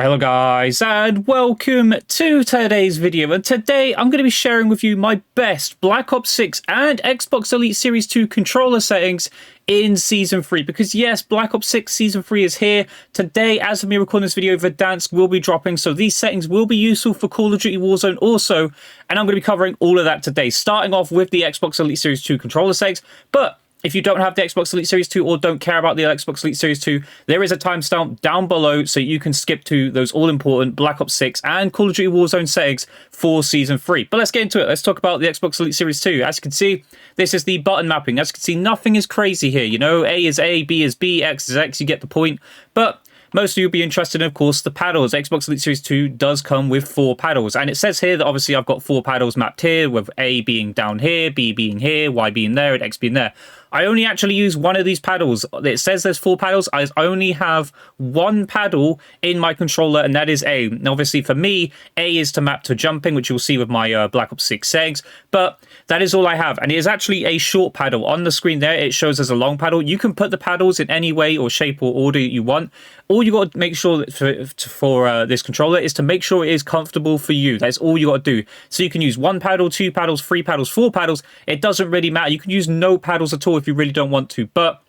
Hello guys and welcome to today's video, and today I'm going to be sharing with you my best Black Ops 6 and Xbox Elite Series 2 controller settings in Season 3, because yes, Black Ops 6 Season 3 is here. Today, as of me recording this video, Verdansk will be dropping, so these settings will be useful for Call of Duty Warzone also, and I'm going to be covering all of that today, starting off with the Xbox Elite Series 2 controller settings. But if you don't have the Xbox Elite Series 2 or don't care about the Xbox Elite Series 2, there is a timestamp down below so you can skip to those all-important Black Ops 6 and Call of Duty Warzone settings for Season 3. But let's get into it. Let's talk about the Xbox Elite Series 2. As you can see, this is the button mapping. As you can see, nothing is crazy here. You know, A is A, B is B, X is X. You get the point. But most of you will be interested in, of course, the paddles. Xbox Elite Series 2 does come with 4 paddles. And it says here that obviously I've got 4 paddles mapped here, with A being down here, B being here, Y being there, and X being there. I only actually use one of these paddles. It says there's 4 paddles. I only have 1 paddle in my controller, and that is A. Now, obviously, for me, A is to map to jumping, which you'll see with my Black Ops 6 settings. But that is all I have. And it is actually a short paddle. On the screen there, it shows as a long paddle. You can put the paddles in any way or shape or order you want. All you got to make sure that for this controller is to make sure it is comfortable for you. That's all you got to do. So you can use 1 paddle, 2 paddles, 3 paddles, 4 paddles. It doesn't really matter. You can use no paddles at all if you really don't want to. But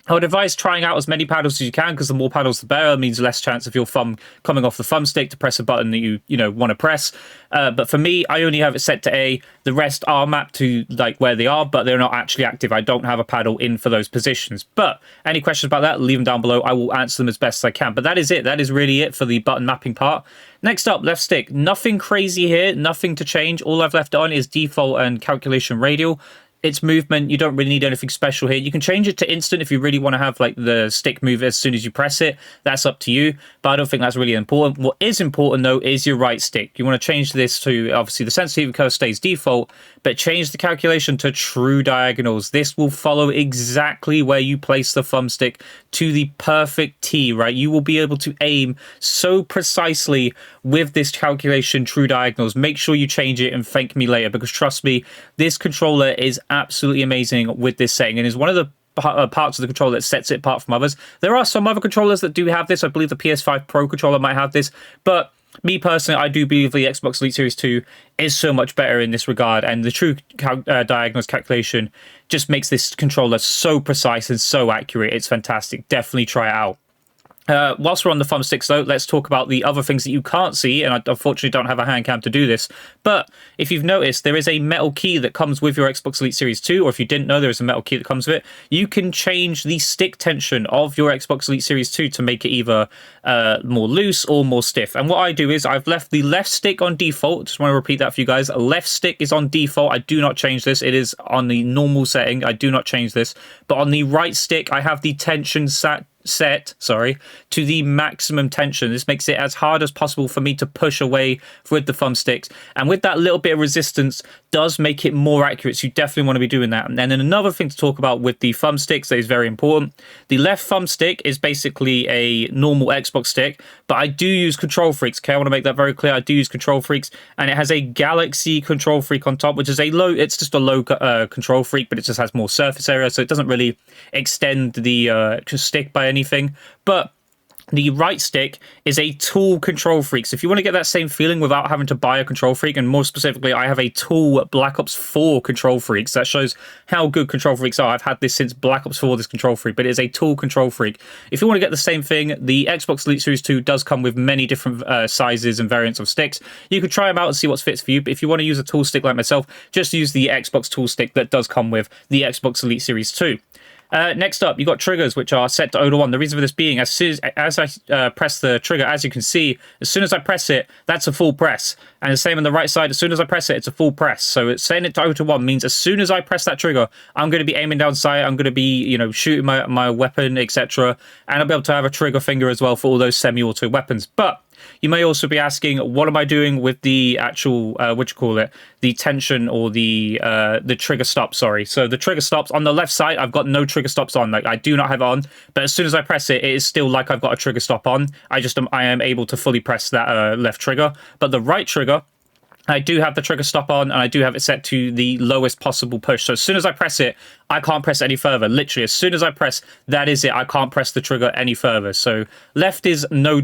I would advise trying out as many paddles as you can, because the more paddles the better. It means less chance of your thumb coming off the thumbstick to press a button that you want to press. But for me, I only have it set to A. The rest are mapped to like where they are, but they're not actually active. I don't have a paddle in for those positions. But any questions about that, leave them down below. I will answer them as best as I can. But that is it. That is really it for the button mapping part. Next up, left stick. Nothing crazy here. Nothing to change. All I've left on is default and calculation radial. It's movement. You don't really need anything special here. You can change it to instant if you really want to have like the stick move as soon as you press it. That's up to you, but I don't think that's really important. What is important though is your right stick. You want to change this to, obviously the sensitivity curve stays default, but change the calculation to true diagonals. This will follow exactly where you place the thumbstick to the perfect T, right? You will be able to aim so precisely with this calculation true diagonals. Make sure you change it and thank me later, because trust me, this controller is absolutely amazing with this setting, and is one of the parts of the controller that sets it apart from others. There are some other controllers that do have this. I believe the PS5 Pro controller might have this, but me personally, I do believe the Xbox Elite Series 2 is so much better in this regard, and the true diagonals calculation just makes this controller so precise and so accurate. It's fantastic. Definitely try it out. Whilst we're on the thumbsticks though, let's talk about the other things that you can't see, and I unfortunately don't have a hand cam to do this, but if you've noticed, there is a metal key that comes with your Xbox Elite Series 2, or if you didn't know, there is a metal key that comes with it. You can change the stick tension of your Xbox Elite Series 2 to make it either more loose or more stiff, and what I do is I've left the left stick on default. Just want to repeat that for you guys. Left stick is on default. I do not change this. It is on the normal setting. I do not change this, but on the right stick, I have the tension set to the maximum tension. This makes it as hard as possible for me to push away with the thumbsticks, and with that little bit of resistance does make it more accurate, so you definitely want to be doing that. And then another thing to talk about with the thumbsticks that is very important, the left thumbstick is basically a normal Xbox stick, but I do use Control Freaks. Okay, I want to make that very clear. I do use Control Freaks, and it has a Galaxy Control Freak on top, which is it's just a low Control Freak, but it just has more surface area, so it doesn't really extend the stick by anything. But the right stick is a tool Control Freak. So if you want to get that same feeling without having to buy a Control Freak, and more specifically, I have a tool Black Ops 4 Control Freaks. That shows how good Control Freaks are. I've had this since Black Ops 4, this Control Freak, but it is a tool Control Freak. If you want to get the same thing, the Xbox Elite Series 2 does come with many different sizes and variants of sticks. You could try them out and see what fits for you, but if you want to use a tool stick like myself, just use the Xbox tool stick that does come with the Xbox Elite Series 2. Next up, you got triggers, which are set to 0 to 1. The reason for this being, as I press the trigger, as you can see, as soon as I press it, that's a full press. And the same on the right side, as soon as I press it, it's a full press. So it's setting it to 0 to 1 means as soon as I press that trigger, I'm going to be aiming down sight, I'm going to be, shooting my weapon, etc. And I'll be able to have a trigger finger as well for all those semi-auto weapons. But you may also be asking, what am I doing with the actual, the tension or the trigger stop, sorry. So the trigger stops on the left side, I've got no trigger stops on. Like, I do not have it on, but as soon as I press it, it is still like I've got a trigger stop on. I am able to fully press that left trigger. But the right trigger, I do have the trigger stop on, and I do have it set to the lowest possible push. So as soon as I press it, I can't press any further. Literally, as soon as I press, that is it. I can't press the trigger any further. So left is no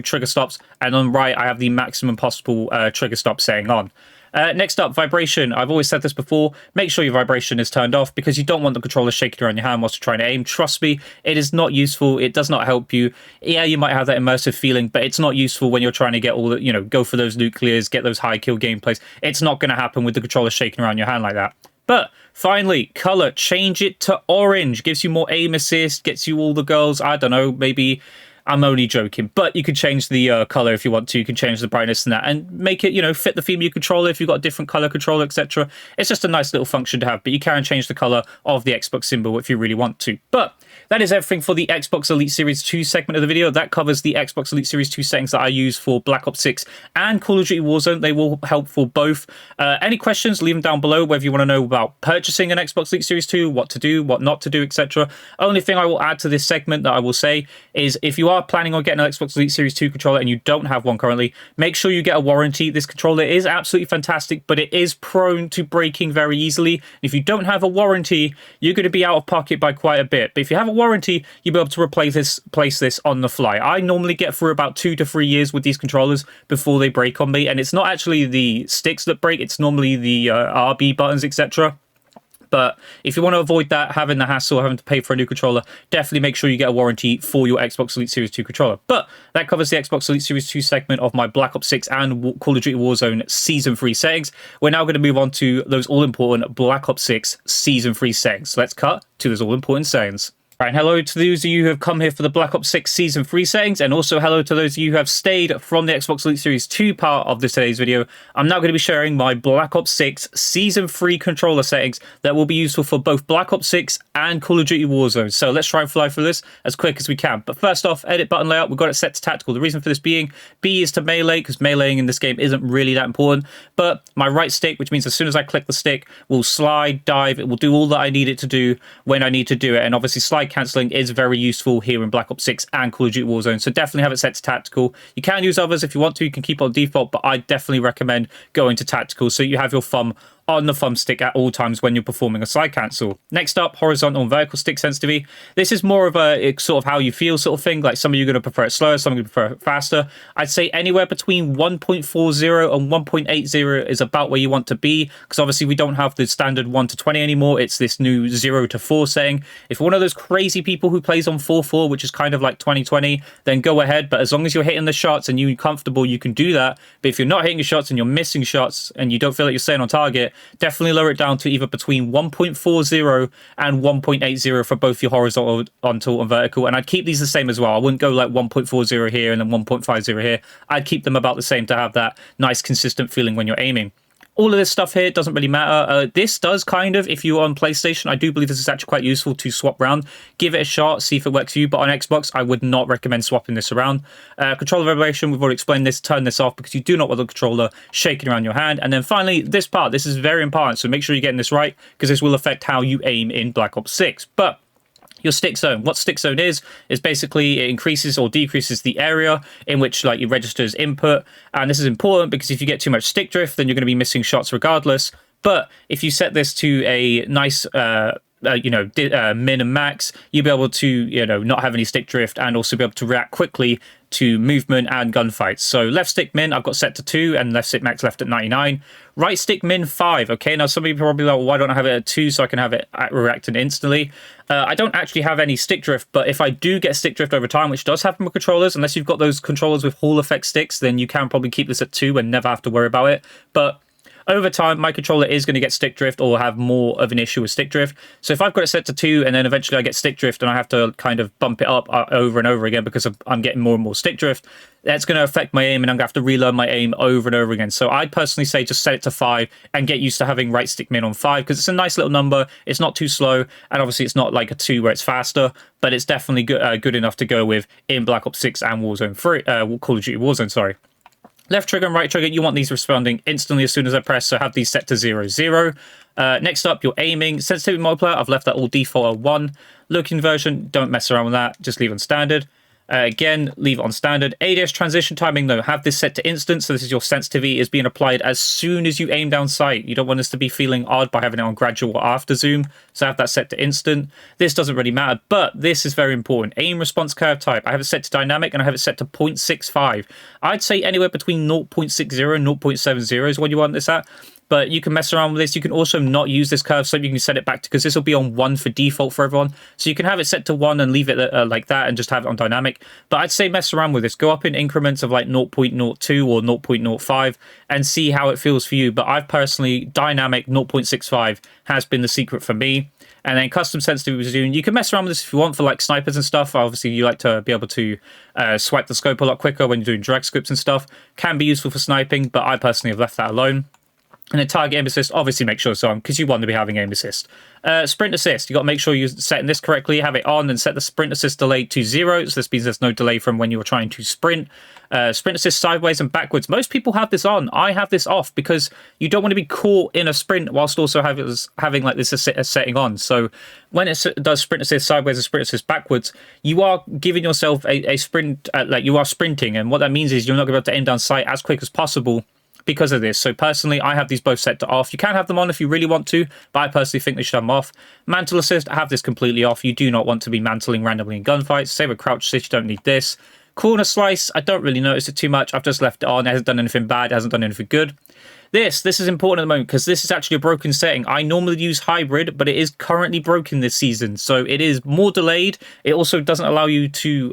trigger stops, and on right, I have the maximum possible trigger stop setting on. Next up, vibration. I've always said this before. Make sure your vibration is turned off because you don't want the controller shaking around your hand whilst you're trying to aim. Trust me, it is not useful. It does not help you. Yeah, you might have that immersive feeling, but it's not useful when you're trying to get all the, go for those nuclears, get those high kill gameplays. It's not going to happen with the controller shaking around your hand like that. But finally, color. Change it to orange. Gives you more aim assist, gets you all the girls. I don't know, maybe... I'm only joking, but you can change the color if you want to. You can change the brightness and that, and make it, fit the theme of your controller if you've got a different color controller, etc. It's just a nice little function to have, but you can change the color of the Xbox symbol if you really want to. But that is everything for the Xbox Elite Series 2 segment of the video. That covers the Xbox Elite Series 2 settings that I use for Black Ops 6 and Call of Duty Warzone. They will help for both. Any questions, leave them down below, whether you want to know about purchasing an Xbox Elite Series 2, what to do, what not to do, etc. Only thing I will add to this segment that I will say is if you are planning on getting an Xbox Elite Series 2 controller and you don't have one currently, make sure you get a warranty. This controller is absolutely fantastic, but it is prone to breaking very easily. If you don't have a warranty, you're going to be out of pocket by quite a bit. But if you have a warranty, you'll be able to place this on the fly. I normally get through about 2 to 3 years with these controllers before they break on me, and it's not actually the sticks that break, it's normally the RB buttons, etc. But if you want to avoid that, having the hassle of having to pay for a new controller, definitely make sure you get a warranty for your Xbox Elite Series 2 controller. But that covers the Xbox Elite Series 2 segment of my Black Ops 6 and Call of Duty Warzone Season 3 settings. We're now going to move on to those all-important Black Ops 6 Season 3 settings. So let's cut to those all-important settings. Right, hello to those of you who have come here for the Black Ops 6 Season 3 settings, and also hello to those of you who have stayed from the Xbox Elite Series 2 part of today's video. I'm now going to be sharing my Black Ops 6 Season 3 controller settings that will be useful for both Black Ops 6 and Call of Duty Warzone. So let's try and fly through this as quick as we can. But first off, edit button layout, we've got it set to tactical. The reason for this being, B is to melee, because meleeing in this game isn't really that important. But my right stick, which means as soon as I click the stick, will slide, dive, it will do all that I need it to do when I need to do it. And obviously slide cancelling is very useful here in Black Ops 6 and Call of Duty Warzone, so definitely have it set to tactical. You can use others if you want to, you can keep it on default, but I definitely recommend going to tactical so you have your thumb on the thumbstick at all times when you're performing a slide cancel. Next up, horizontal and vertical stick sensitivity. This is more of a sort of how you feel sort of thing. Like some of you are going to prefer it slower, some are going to prefer it faster. I'd say anywhere between 1.40 and 1.80 is about where you want to be, because obviously we don't have the standard 1 to 20 anymore. It's this new 0 to 4 setting. If you're one of those crazy people who plays on 4.4, which is kind of like 2020, then go ahead. But as long as you're hitting the shots and you're comfortable, you can do that. But if you're not hitting your shots and you're missing shots and you don't feel like you're staying on target, definitely lower it down to either between 1.40 and 1.80 for both your horizontal and vertical. And I'd keep these the same as well. I wouldn't go like 1.40 here and then 1.50 here. I'd keep them about the same to have that nice consistent feeling when you're aiming. All of this stuff here doesn't really matter. This does kind of, if you're on PlayStation, I do believe this is actually quite useful to swap around. Give it a shot, see if it works for you. But on Xbox, I would not recommend swapping this around. Controller vibration, we've already explained this. Turn this off because you do not want the controller shaking around your hand. And then finally, this part, this is very important. So make sure you're getting this right because this will affect how you aim in Black Ops 6. But your stick zone. What stick zone is basically it increases or decreases the area in which like it registers input. And this is important because if you get too much stick drift, then you're going to be missing shots regardless. But if you set this to a nice min and max, you'll be able to not have any stick drift and also be able to react quickly to movement and gunfights. So left stick min I've got set to 2 and left stick max left at 99. Right stick min 5. Okay, now some of you probably like, well, why don't I have it at 2 so I can have it reacting instantly? I don't actually have any stick drift, but if I do get stick drift over time, which does happen with controllers, unless you've got those controllers with Hall effect sticks, then you can probably keep this at 2 and never have to worry about it. But over time, my controller is going to get stick drift or have more of an issue with stick drift. So if I've got it set to 2 and then eventually I get stick drift and I have to kind of bump it up over and over again because I'm getting more and more stick drift, that's going to affect my aim and I'm going to have to relearn my aim over and over again. So I'd personally say just set it to 5 and get used to having right stick min on 5 because it's a nice little number. It's not too slow and obviously it's not like a 2 where it's faster, but it's definitely good enough to go with in Black Ops 6 and Warzone 3, Call of Duty Warzone, sorry. Left trigger and right trigger, you want these responding instantly as soon as I press, so have these set to 0, 0. Next up, you're aiming. Sensitivity multiplier, I've left that all default at 1. Look inversion, don't mess around with that, just leave on standard. Again, leave it on standard. ADS transition timing, though, have this set to instant. So this is your sensitivity is being applied as soon as you aim down sight. You don't want this to be feeling odd by having it on gradual or after zoom. So have that set to instant. This doesn't really matter, but this is very important. Aim response curve type. I have it set to dynamic and I have it set to 0.65. I'd say anywhere between 0.60 and 0.70 is what you want this at. But you can mess around with this. You can also not use this curve, so you can set it back to, because this will be on 1 for default for everyone. So you can have it set to 1 and leave it like that and just have it on dynamic. But I'd say mess around with this. Go up in increments of like 0.02 or 0.05 and see how it feels for you. But I've personally, dynamic 0.65 has been the secret for me. And then custom sensitivity zoom. You can mess around with this if you want for like snipers and stuff. Obviously, you like to be able to swipe the scope a lot quicker when you're doing drag scopes and stuff. Can be useful for sniping, but I personally have left that alone. And then target aim assist, obviously make sure it's on, because you want to be having aim assist. Sprint assist, you got to make sure you're setting this correctly, have it on, and set the sprint assist delay to 0. So this means there's no delay from when you're trying to sprint. Sprint assist sideways and backwards. Most people have this on. I have this off because you don't want to be caught in a sprint whilst also having like this setting on. So when it does sprint assist sideways and sprint assist backwards, you are giving yourself a sprint, like you are sprinting. And what that means is you're not going to be able to aim down sight as quick as possible because of this. So personally, I have these both set to off. You can have them on if you really want to, but I personally think they should have them off. Mantle assist, I have this completely off. You do not want to be mantling randomly in gunfights. Same with crouch assist, you don't need this. Corner slice, I don't really notice it too much. I've just left it on. It hasn't done anything bad. It hasn't done anything good. This is important at the moment because this is actually a broken setting. I normally use hybrid, but it is currently broken this season. So it is more delayed. It also doesn't allow you to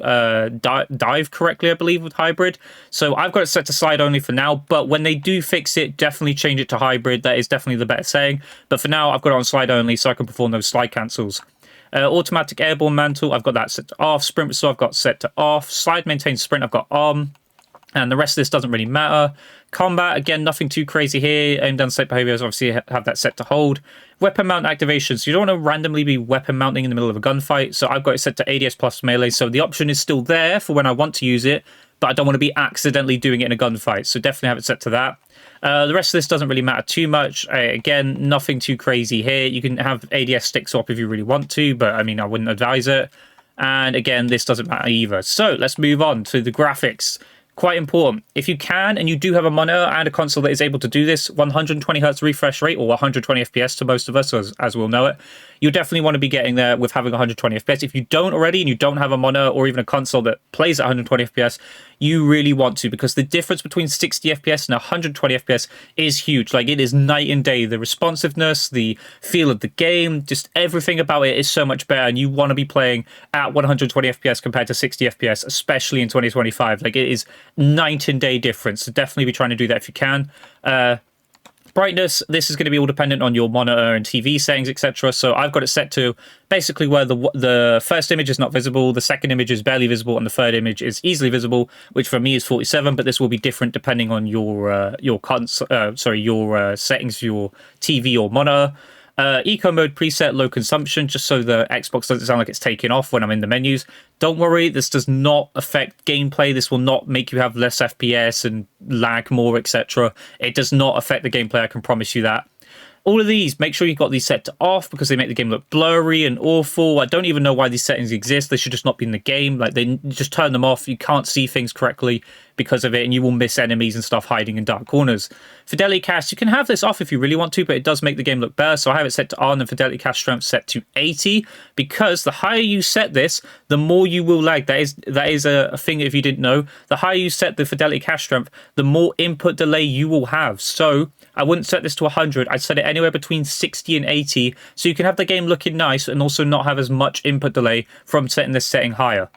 dive correctly, I believe, with hybrid. So I've got it set to slide only for now. But when they do fix it, definitely change it to hybrid. That is definitely the better setting. But for now, I've got it on slide only so I can perform those slide cancels. Automatic airborne mantle, I've got that set to off. Sprint so I've got set to off. Slide maintain sprint, I've got on. And the rest of this doesn't really matter. Combat, again, nothing too crazy here. Aim down sight behaviors, obviously have that set to hold. Weapon mount activation. So you don't want to randomly be weapon mounting in the middle of a gunfight. So I've got it set to ADS plus melee. So the option is still there for when I want to use it, but I don't want to be accidentally doing it in a gunfight. So definitely have it set to that. The rest of this doesn't really matter too much. Again, nothing too crazy here. You can have ADS stick swap if you really want to, but I mean, I wouldn't advise it. And again, this doesn't matter either. So let's move on to the graphics. Quite important. If you can, and you do have a monitor and a console that is able to do this, 120 Hz refresh rate, or 120 FPS to most of us, as we'll know it, you definitely want to be getting there with having 120 FPS. If you don't already, and you don't have a monitor or even a console that plays at 120 FPS, you really want to, because the difference between 60 FPS and 120 FPS is huge. Like, it is night and day. The responsiveness, the feel of the game, just everything about it is so much better, and you want to be playing at 120 FPS compared to 60 FPS, especially in 2025. Like, it is night and day difference. So definitely be trying to do that if you can. Brightness, this is going to be all dependent on your monitor and TV settings, etc. So I've got it set to basically where the first image is not visible, the second image is barely visible, and the third image is easily visible, which for me is 47. But this will be different depending on your settings for your TV or monitor. Eco mode preset low consumption, just so the Xbox doesn't sound like it's taking off when I'm in the menus. Don't worry, this does not affect gameplay. This will not make you have less FPS and lag more, etc. It does not affect the gameplay, I can promise you that. All of these, make sure you've got these set to off because they make the game look blurry and awful. I don't even know why these settings exist. They should just not be in the game. Like, they just turn them off. You can't see things correctly because of it, and you will miss enemies and stuff hiding in dark corners. Fidelity cast, you can have this off if you really want to, but it does make the game look better. So I have it set to on and fidelity cast strength set to 80, because the higher you set this, the more you will lag. That is a thing if you didn't know. The higher you set the fidelity cast strength, the more input delay you will have. So I wouldn't set this to 100. I'd set it anywhere between 60 and 80, so you can have the game looking nice and also not have as much input delay from setting this setting higher.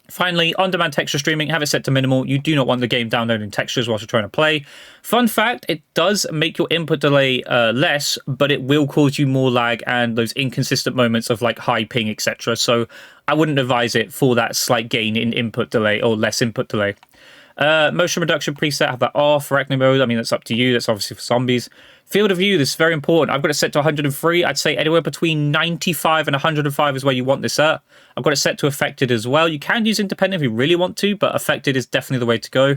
Finally, on-demand texture streaming, have it set to minimal. You do not want the game downloading textures whilst you're trying to play. Fun fact, it does make your input delay less, but it will cause you more lag and those inconsistent moments of like high ping, etc. So I wouldn't advise it for that slight gain in input delay or less input delay. Motion reduction preset, have that off. Arachne mode, I mean, that's up to you. That's obviously for zombies. Field of view, this is very important. I've got it set to 103. I'd say anywhere between 95 and 105 is where you want this at. I've got it set to affected as well. You can use independent if you really want to, but affected is definitely the way to go.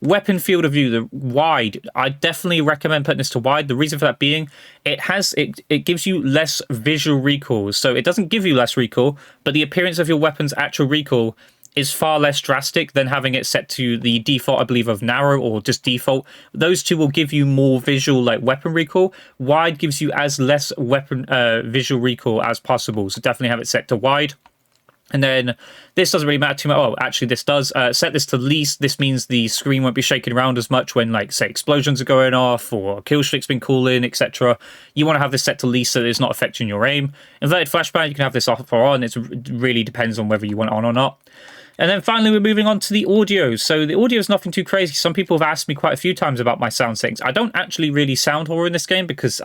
Weapon field of view, the wide. I definitely recommend putting this to wide. The reason for that being, it gives you less visual recoil. So it doesn't give you less recoil, but the appearance of your weapon's actual recoil is far less drastic than having it set to the default, I believe, of narrow or just default. Those two will give you more visual, like, weapon recall. Wide gives you as less weapon visual recall as possible, so definitely have it set to wide. And then this doesn't really matter too much. Oh, actually, this does. Set this to least. This means the screen won't be shaking around as much when, like, say, explosions are going off or kill streak's been calling, etc. You want to have this set to least so that it's not affecting your aim. Inverted flashbang, you can have this off or on. It really depends on whether you want it on or not. And then finally, we're moving on to the audio. So the audio is nothing too crazy. Some people have asked me quite a few times about my sound settings. I don't actually really sound horror in this game because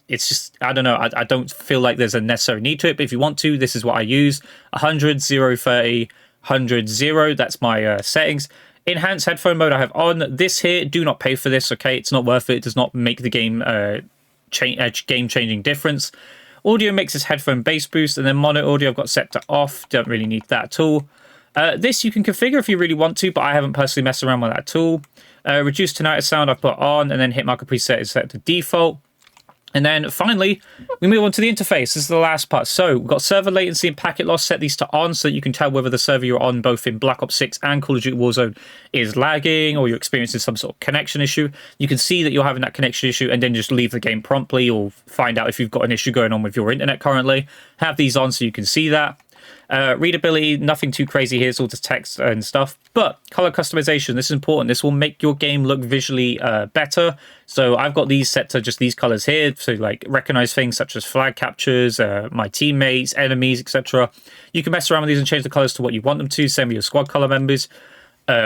it's just, I don't know, I don't feel like there's a necessary need to it. But if you want to, this is what I use. 100, 0, 30, 100, 0. That's my settings. Enhanced headphone mode I have on. This here, do not pay for this, okay? It's not worth it. It does not make the game game-changing difference. Audio makes this headphone bass boost. And then mono audio I've got set to off. Don't really need that at all. This you can configure if you really want to, but I haven't personally messed around with that at all. Reduce tinnitus sound I've put on, and then hit marker preset is set to default. And then finally, we move on to the interface. This is the last part. So we've got server latency and packet loss. Set these to on so that you can tell whether the server you're on, both in Black Ops 6 and Call of Duty Warzone, is lagging or you're experiencing some sort of connection issue. You can see that you're having that connection issue and then just leave the game promptly or find out if you've got an issue going on with your internet currently. Have these on so you can see that. Readability, nothing too crazy here. It's all just text and stuff. But color customization, this is important. This will make your game look visually better. So I've got these set to just these colors here. So like recognize things such as flag captures, my teammates, enemies, etc. You can mess around with these and change the colors to what you want them to. Same with your squad color members,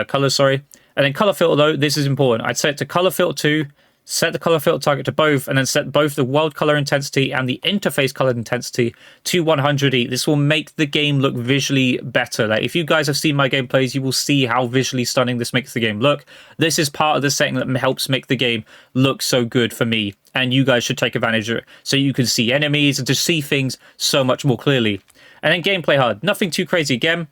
colors, sorry. And then color filter though, this is important. I'd set it to color filter 2. Set the color filter target to both, and then set both the world color intensity and the interface color intensity to 100 each. This will make the game look visually better. Like if you guys have seen my gameplays, you will see how visually stunning this makes the game look. This is part of the setting that helps make the game look so good for me, and you guys should take advantage of it so you can see enemies and just see things so much more clearly. And then gameplay HUD, nothing too crazy again.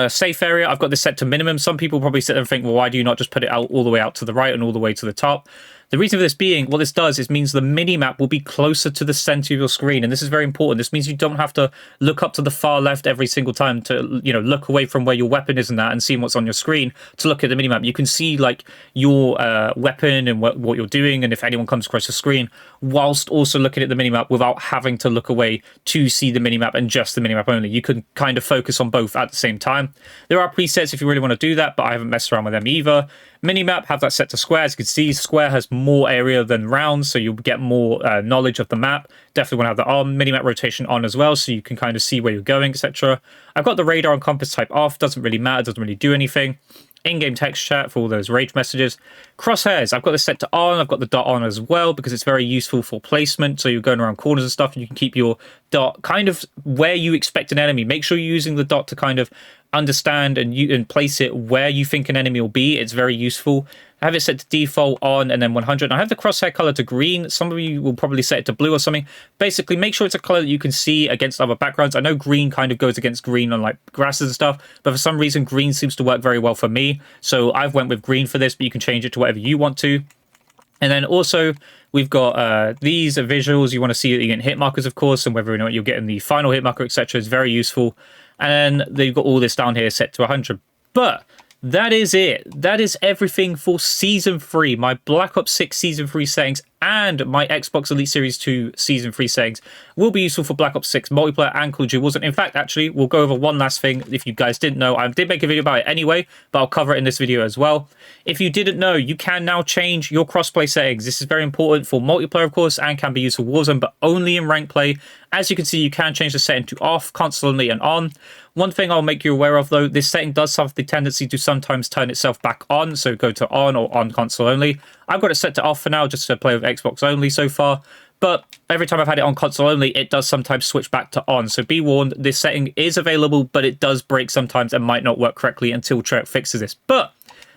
Safe area, I've got this set to minimum. Some people probably sit there and think, well, why do you not just put it out all the way out to the right and all the way to the top? The reason for this being, what this does is means the mini-map will be closer to the center of your screen, and this is very important. This means you don't have to look up to the far left every single time to, you know, look away from where your weapon is and that and see what's on your screen to look at the mini-map. You can see, like, your weapon and what you're doing and if anyone comes across the screen, whilst also looking at the mini-map without having to look away to see the mini-map and just the mini-map only. You can kind of focus on both at the same time. There are presets if you really want to do that, but I haven't messed around with them either. Minimap, have that set to square. As you can see, square has more area than round, so you'll get more knowledge of the map. Definitely want to have that on. Minimap rotation on as well, so you can kind of see where you're going, etc. I've got the radar and compass type off. Doesn't really matter, doesn't really do anything. In-game text chat for all those rage messages. Crosshairs, I've got this set to on. I've got the dot on as well because it's very useful for placement. So you're going around corners and stuff, and you can keep your dot kind of where you expect an enemy. Make sure you're using the dot to kind of understand and place it where you think an enemy will be. It's very useful. I have it set to default on and then 100. I have the crosshair color to green. Some of you will probably set it to blue or something. Basically, make sure it's a color that you can see against other backgrounds. I know green kind of goes against green on like grasses and stuff, but for some reason, green seems to work very well for me. So I've went with green for this, but you can change it to whatever you want to. And then also, we've got these visuals. You want to see that you get hit markers, of course, and whether or not you're getting the final hit marker, etc. is very useful. And then they've got all this down here set to 100. But that is it. That is everything for Season 3, my Black Ops 6 Season 3 settings and my Xbox Elite Series 2 Season 3 settings will be useful for Black Ops 6 multiplayer and Call of Duty Warzone. In fact, actually, we'll go over one last thing. If you guys didn't know, I did make a video about it anyway, but I'll cover it in this video as well. If you didn't know, you can now change your crossplay settings. This is very important for multiplayer, of course, and can be used for Warzone, but only in rank play. As you can see, you can change the setting to off, console only, and on. One thing I'll make you aware of, though, this setting does have the tendency to sometimes turn itself back on, so go to on or on console only. I've got it set to off for now, just to play with Xbox only so far, but every time I've had it on console only, it does sometimes switch back to on, so be warned, this setting is available, but it does break sometimes and might not work correctly until Treyarch fixes this. But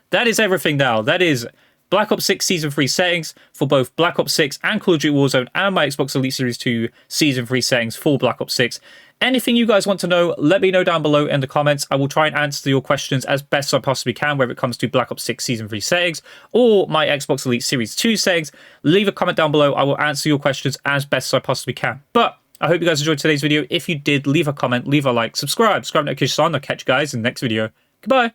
that is everything now. That is Black Ops 6 Season 3 settings for both Black Ops 6 and Call of Duty Warzone, and my Xbox Elite Series 2 Season 3 settings for Black Ops 6. Anything you guys want to know, let me know down below in the comments. I will try and answer your questions as best I possibly can, whether it comes to Black Ops 6 Season 3 settings or my Xbox Elite Series 2 settings. Leave a comment down below. I will answer your questions as best I possibly can. But I hope you guys enjoyed today's video. If you did, leave a comment, leave a like, subscribe notifications on. I'll catch you guys in the next video. Goodbye.